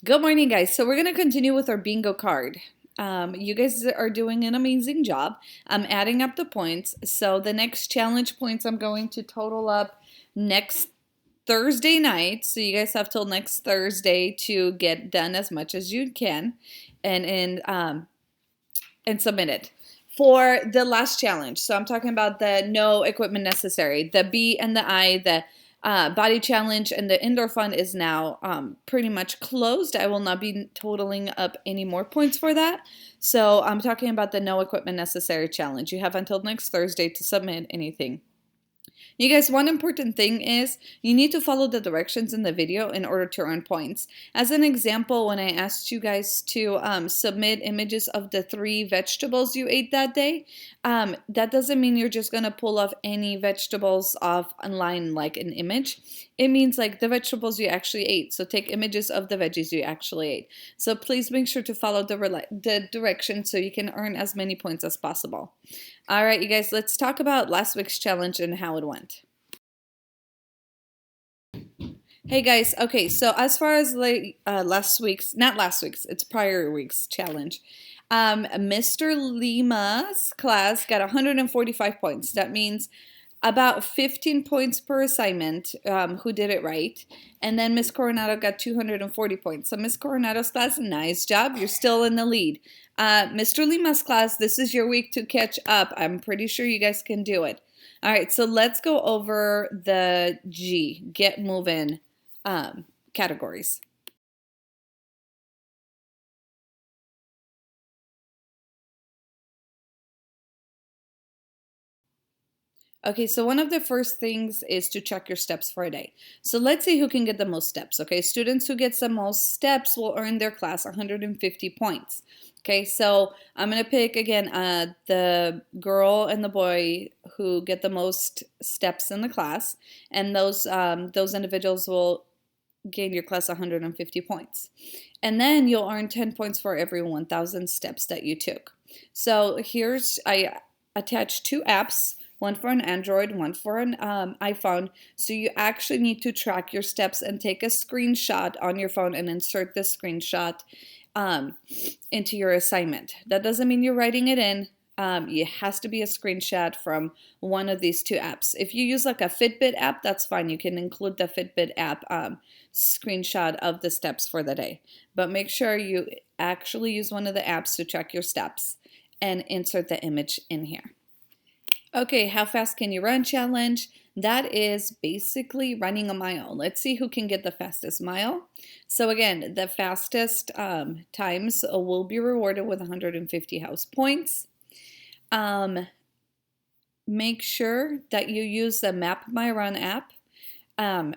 Good morning, guys. So we're going to continue with our bingo card. You guys are doing an amazing job. I'm adding up the points. So the next challenge points I'm going to total up next Thursday night. So you guys have till next Thursday to get done as much as you can and submit it. For the last challenge, so I'm talking about the no equipment necessary, the B and the I, the body challenge, and the indoor fun is now pretty much closed. I will not be totaling up any more points for that. So I'm talking about the no equipment necessary challenge. You have until next Thursday to submit anything. You guys, one important thing is you need to follow the directions in the video in order to earn points. As an example, when I asked you guys to submit images of the 3 vegetables you ate that day, that doesn't mean you're just going to pull off any vegetables off online like an image. It means like the vegetables you actually ate. So take images of the veggies you actually ate. So please make sure to follow the directions so you can earn as many points as possible. All right, you guys, let's talk about last week's challenge and how it went. Hey guys, okay, so as far as like not last week's, it's prior week's challenge. Mr. Lima's class got 145 points. That means about 15 points per assignment, who did it right. And then Miss Coronado got 240 points. So Miss Coronado's class, nice job. You're still in the lead. Mr. Lima's class, this is your week to catch up. I'm pretty sure you guys can do it. All right, so let's go over the G, get moving categories. Okay, so one of the first things is to check your steps for a day. So let's see who can get the most steps. Okay, students who get the most steps will earn their class 150 points. Okay, so I'm going to pick again the girl and the boy who get the most steps in the class, and those individuals will gain your class 150 points. And then you'll earn 10 points for every 1,000 steps that you took. So I attached 2 apps, one for an Android, one for an iPhone. So you actually need to track your steps and take a screenshot on your phone and insert the screenshot into your assignment. That doesn't mean you're writing it in. It has to be a screenshot from one of these 2 apps. If you use like a Fitbit app, that's fine. You can include the Fitbit app screenshot of the steps for the day. But make sure you actually use one of the apps to track your steps and insert the image in here. Okay, how fast can you run challenge? That is basically running a mile. Let's see who can get the fastest mile. So again, the fastest times will be rewarded with 150 house points. Make sure that you use the Map My Run app.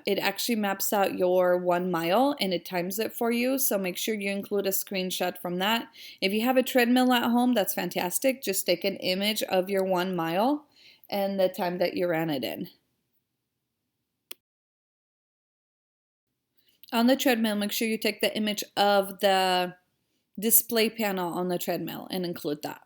It actually maps out your 1 mile and it times it for you. So make sure you include a screenshot from that. If you have a treadmill at home, that's fantastic. Just take an image of your 1 mile and the time that you ran it in. On the treadmill, make sure you take the image of the display panel on the treadmill and include that.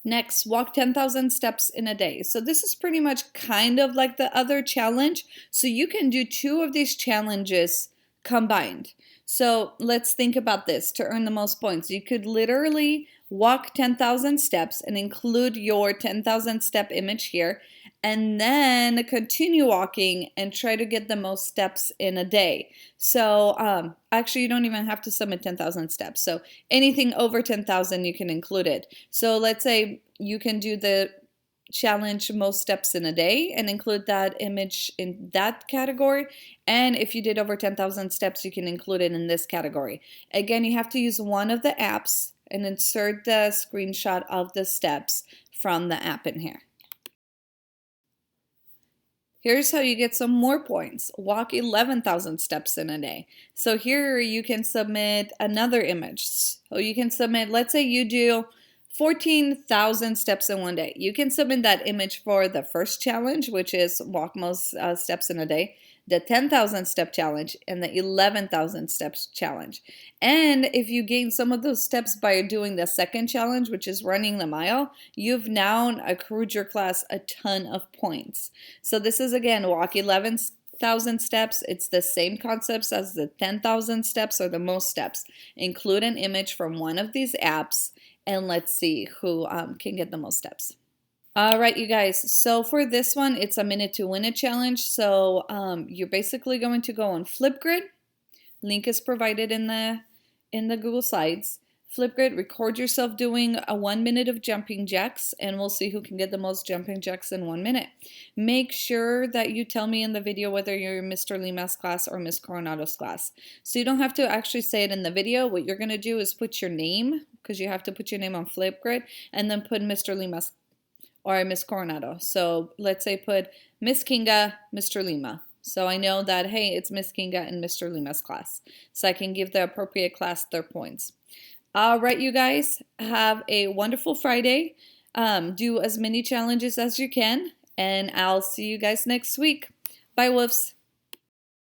Next, walk 10,000 steps in a day. So this is pretty much kind of like the other challenge. So you can do 2 of these challenges combined. So let's think about this to earn the most points. You could literally walk 10,000 steps and include your 10,000 step image here, and then continue walking and try to get the most steps in a day. So actually you don't even have to submit 10,000 steps. So anything over 10,000 you can include it. So let's say you can do the challenge most steps in a day and include that image in that category. And if you did over 10,000 steps, you can include it in this category. Again, you have to use one of the apps and insert the screenshot of the steps from the app in here. Here's how you get some more points. Walk 11,000 steps in a day. So here you can submit another image. So you can submit, let's say you do 14,000 steps in one day. You can submit that image for the first challenge, which is walk most steps in a day, the 10,000 step challenge, and the 11,000 steps challenge. And if you gain some of those steps by doing the second challenge, which is running the mile, you've now accrued your class a ton of points. So this is again, walk 1,000 steps, it's the same concepts as the 10,000 steps or the most steps. Include an image from one of these apps, and let's see who can get the most steps. All right, you guys. So for this one, it's a minute to win it challenge. So you're basically going to go on Flipgrid. Link is provided in the Google Slides. Flipgrid, record yourself doing a 1 minute of jumping jacks, and we'll see who can get the most jumping jacks in 1 minute. Make sure that you tell me in the video whether you're in Mr. Lima's class or Miss Coronado's class. So you don't have to actually say it in the video. What you're going to do is put your name, because you have to put your name on Flipgrid, and then put Mr. Lima's or Miss Coronado. So let's say put Miss Kinga, Mr. Lima. So I know that, hey, it's Miss Kinga and Mr. Lima's class. So I can give the appropriate class their points. All right, you guys, have a wonderful Friday. Do as many challenges as you can, and I'll see you guys next week. Bye, wolves.